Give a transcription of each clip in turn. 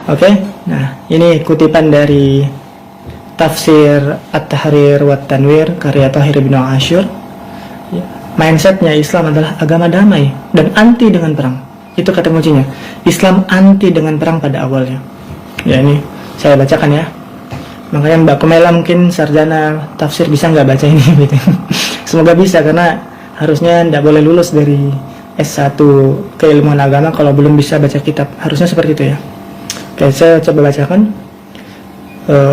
Oke, nah ini kutipan dari Tafsir At-Tahrir wa Tanwir karya Tahir bin Ashur. Mindsetnya Islam adalah agama damai dan anti dengan perang. Itu kata kuncinya. Islam anti dengan perang pada awalnya. Ya, ini saya bacakan ya. Makanya Mbak Kumaila mungkin sarjana tafsir bisa nggak baca ini gitu. Semoga bisa, karena harusnya nggak boleh lulus dari S1 keilmuan agama kalau belum bisa baca kitab. Harusnya seperti itu ya. Oke, saya coba bacakan.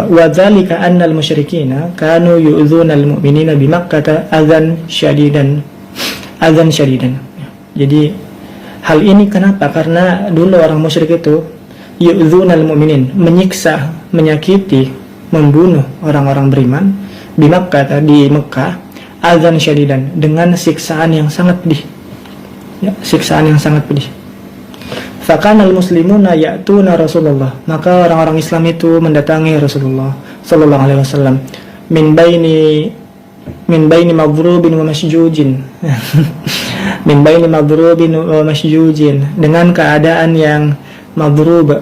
Wa dzalika annal musyrikina kanu yu'dzunal mu'minina bi Makkah adzan syadidan. Jadi hal ini kenapa? Karena dulu orang musyrik itu yu'dzunal mu'minin, menyiksa, menyakiti, membunuh orang-orang beriman di Makkah, di Mekah, adzan syadidan, dengan siksaan yang sangat pedih. Ya, siksaan yang sangat pedih. Fakanal muslimuna ya'tuna Rasulullah, maka orang-orang Islam itu mendatangi Rasulullah sallallahu alaihi wasallam min baini madrubin wa masjujin min baini madrubin wa masjujin, dengan keadaan yang madrub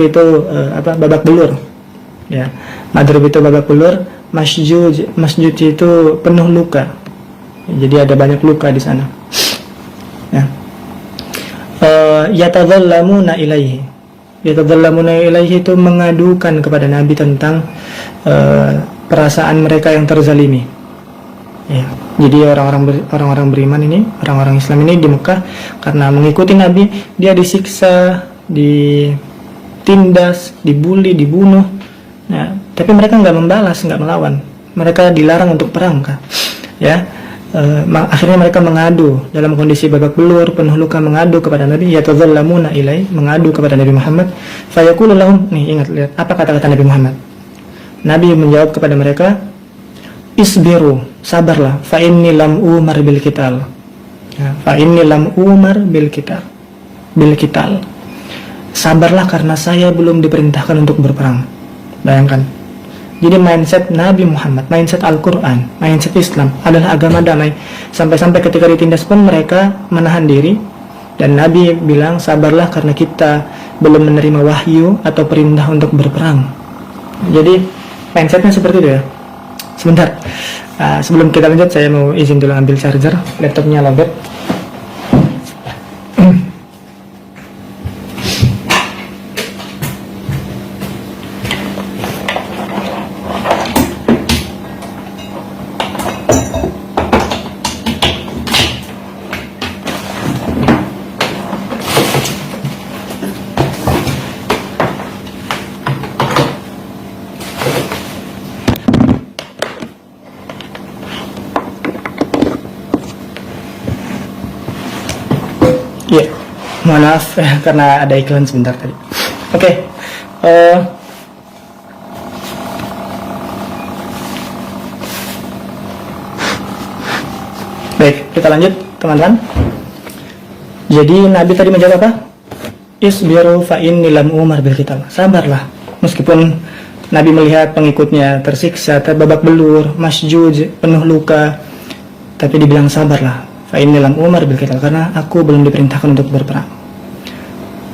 itu babak belur ya, madrub itu babak belur, masjuj itu penuh luka, jadi ada banyak luka di sana ya. Yatadhallamuna ilaihi itu mengadukan kepada Nabi tentang perasaan mereka yang terzalimi ya. Jadi orang-orang beriman ini, orang-orang Islam ini di Mekah, karena mengikuti Nabi, dia disiksa, ditindas, dibully, dibunuh. Nah, tapi mereka nggak membalas, nggak melawan. Mereka dilarang untuk perang kan ya. Akhirnya mereka mengadu dalam kondisi babak belur, penuh luka, mengadu kepada Nabi, yatadhallamuna ilai, mengadu kepada Nabi Muhammad. Fayaqulu lahum, nih ingat, lihat apa kata-kata Nabi Muhammad. Nabi menjawab kepada mereka, isbiru, sabarlah, fa inni lam umar bil qital. Ya, fa inni lam umar bil qital. Sabarlah karena saya belum diperintahkan untuk berperang. Bayangkan. Jadi mindset Nabi Muhammad, mindset Al-Quran, mindset Islam adalah agama damai. Sampai-sampai ketika ditindas pun mereka menahan diri. Dan Nabi bilang, sabarlah karena kita belum menerima wahyu atau perintah untuk berperang. Jadi mindsetnya seperti itu ya. Sebentar, sebelum kita lanjut saya mau izin dulu ambil charger, laptopnya lobet. Iya, mohon maaf karena ada iklan sebentar tadi. Oke, baik, kita lanjut teman-teman. Jadi Nabi tadi menjawab apa? Isbiru fa inni lam umar bil qital. Sabarlah, meskipun Nabi melihat pengikutnya tersiksa, terbabak belur, masjuj, penuh luka, tapi dibilang sabarlah. Fa inni lam umar bil qital, karena aku belum diperintahkan untuk berperang.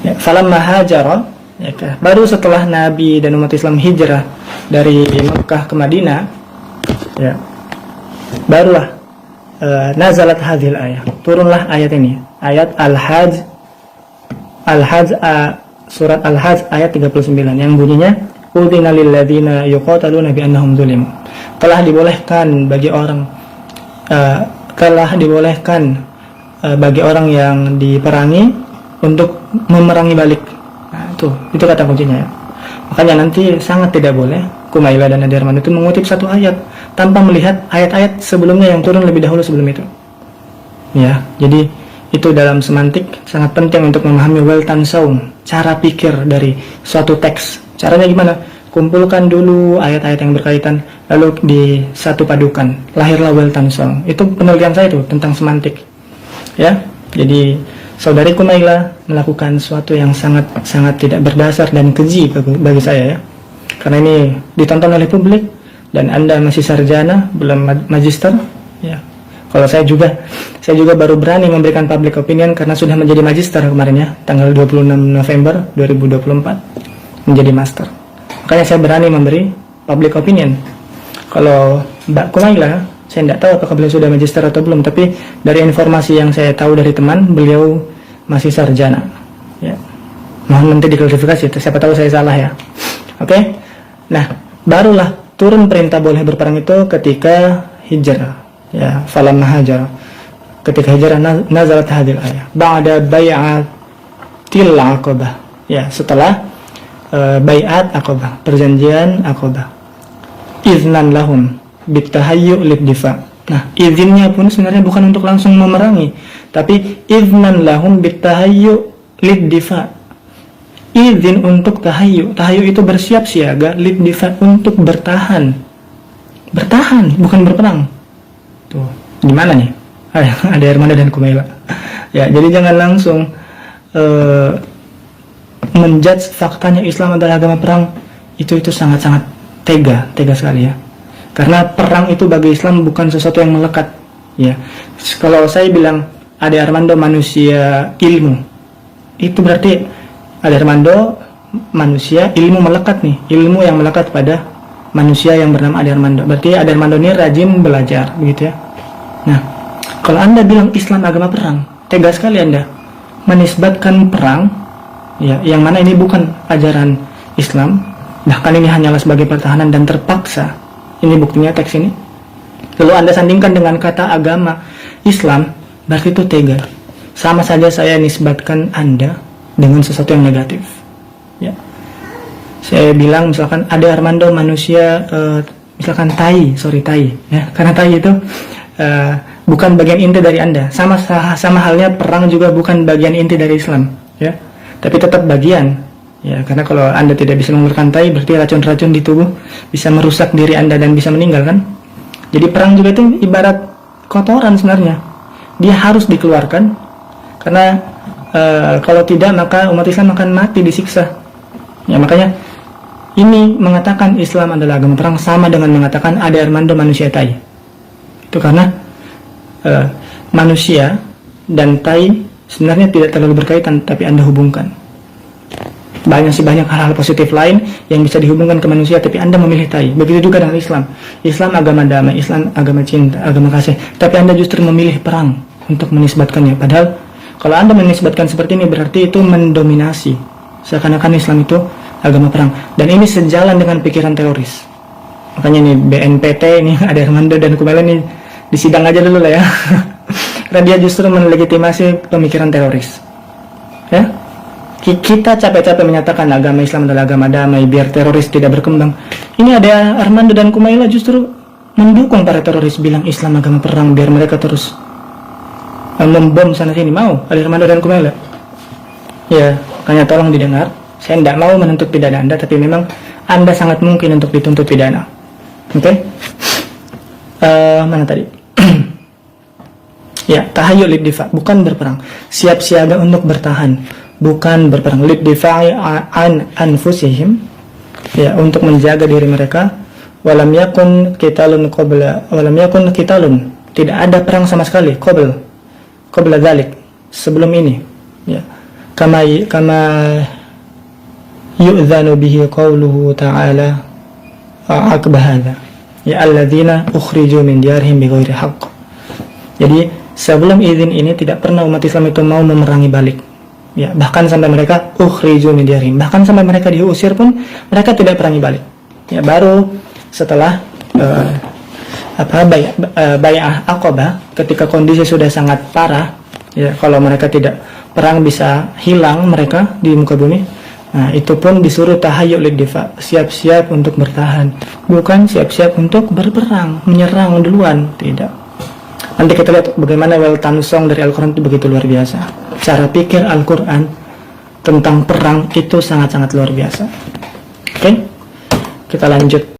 Ya, falamma hajara, ya, baru setelah Nabi dan umat Islam hijrah dari Mekah ke Madinah, ya, barulah nazalat hadhil ayat. Turunlah ayat ini, ayat Al-Hajj, surat Al-Hajj ayat 39 yang bunyinya udhina lil ladzina yuqataluna bi annahum zulimu. Telah dibolehkan bagi orang yang diperangi untuk memerangi balik. Nah, itu kata kuncinya ya. Makanya nanti sangat tidak boleh Kumaila dan Nadirman itu mengutip satu ayat tanpa melihat ayat-ayat sebelumnya yang turun lebih dahulu sebelum itu. Ya, jadi itu dalam semantik sangat penting untuk memahami weltansaum, cara pikir dari suatu teks. Caranya gimana? Kumpulkan dulu ayat-ayat yang berkaitan, lalu disatu padukan, lahirlah weltansaum. Itu penelitian saya itu tentang semantik. Ya, jadi saudari Kumaila melakukan sesuatu yang sangat tidak berdasar dan keji bagi saya ya. Karena ini ditonton oleh publik dan Anda masih sarjana, belum magister ya. Kalau saya juga baru berani memberikan public opinion karena sudah menjadi magister kemarin ya, tanggal 26 November 2024. menjadi master. Makanya saya berani memberi public opinion. Kalau Mbak Kumaila, saya tidak tahu apakah beliau sudah magister atau belum, tapi dari informasi yang saya tahu dari teman, beliau masih sarjana. Ya. Mohon nanti diklarifikasi, siapa tahu saya salah ya. Oke. Nah, barulah turun perintah boleh berperang itu ketika hijrah. Ya, falamma hajar. Ketika hijrah nazalat hadil ayat. Ba'da bai'atil aqabah. Ya, setelah bai'at aqabah, perjanjian aqabah. Iznan lahum bitahayyu lid-difa. Nah, izinnya pun sebenarnya bukan untuk langsung memerangi, tapi iznan lahum bitahayyu lid-difa. Izin untuk tahayyu. Tahayyu itu bersiap siaga, lid-difa untuk bertahan. Bertahan, bukan berperang. Tuh, gimana nih? Ada Armando dan Kumaila. Ya, jadi jangan langsung menjudge faktanya Islam adalah agama perang. Itu sangat-sangat tega sekali ya. Karena perang itu bagi Islam bukan sesuatu yang melekat. Ya, kalau saya bilang Ade Armando manusia ilmu, itu berarti Ade Armando manusia ilmu melekat nih, ilmu yang melekat pada manusia yang bernama Ade Armando. Berarti Ade Armando ini rajin belajar, begitu ya. Nah, kalau Anda bilang Islam agama perang, tega sekali Anda menisbatkan perang, ya, yang mana ini bukan ajaran Islam. Bahkan ini hanyalah sebagai pertahanan dan terpaksa. Ini buktinya teks ini. Lalu Anda sandingkan dengan kata agama Islam, berarti itu tega. Sama saja saya nisbatkan Anda dengan sesuatu yang negatif. Ya. Saya bilang misalkan ada Armando manusia, misalkan tai, ya, karena tai itu bukan bagian inti dari Anda. Sama halnya perang juga bukan bagian inti dari Islam, ya. Tapi tetap bagian. Ya, karena kalau Anda tidak bisa mengeluarkan tai, berarti racun-racun di tubuh bisa merusak diri Anda dan bisa meninggal kan? Jadi perang juga itu ibarat kotoran sebenarnya. Dia harus dikeluarkan karena kalau tidak maka umat Islam akan mati disiksa. Ya, makanya ini mengatakan Islam adalah agama perang sama dengan mengatakan Ade Armando manusia tai. Itu karena manusia dan tai sebenarnya tidak terlalu berkaitan, tapi Anda hubungkan. Banyak hal-hal positif lain yang bisa dihubungkan ke manusia, tapi Anda memilih tai. Begitu juga dengan Islam. Islam agama damai, Islam agama cinta, agama kasih. Tapi Anda justru memilih perang untuk menisbatkannya. Padahal kalau Anda menisbatkan seperti ini, berarti itu mendominasi. Seakan-akan Islam itu agama perang. Dan ini sejalan dengan pikiran teroris. Makanya nih BNPT ini ada Armando dan Kumaila ini disidang aja dulu lah ya. Karena dia justru melegitimasi pemikiran teroris. Ya. Kita capek-capek menyatakan agama Islam adalah agama damai biar teroris tidak berkembang. Ini ada Armando dan Kumaila justru mendukung para teroris, bilang Islam agama perang biar mereka terus membom sana sini. Mau ada Armando dan Kumaila? Ya, makanya tolong didengar. Saya tidak mau menuntut pidana Anda, tapi memang Anda sangat mungkin untuk dituntut pidana. Oke? Mana tadi? Ya, tahayyul lid-difa, bukan berperang. Siap siaga untuk bertahan, bukan berperang. Lid-difa'i an anfusihim, ya, untuk menjaga diri mereka. Walam yakun qitalun qabla, walam yakun qitalun, tidak ada perang sama sekali qabla dzalik, sebelum ini, ya. Kama yu'dzanu bihi qawluhu ta'ala aqba hadza, ya alladzina ukhriju min diyarihim bighairi haqq. Jadi sebelum izin ini tidak pernah umat Islam itu mau memerangi balik. Ya, bahkan sampai mereka ukhriju min diyarihim, bahkan sampai mereka diusir pun mereka tidak perangi balik. Ya, baru setelah bai'ah Aqabah, ketika kondisi sudah sangat parah, ya, kalau mereka tidak perang bisa hilang mereka di muka bumi. Nah, itu pun disuruh tahayyul lid-difa, siap-siap untuk bertahan, bukan siap-siap untuk berperang, menyerang duluan, tidak. Nanti kita lihat bagaimana Weltan Song dari Al-Quran itu begitu luar biasa. Cara pikir Al-Quran tentang perang itu sangat-sangat luar biasa. Oke, kita lanjut.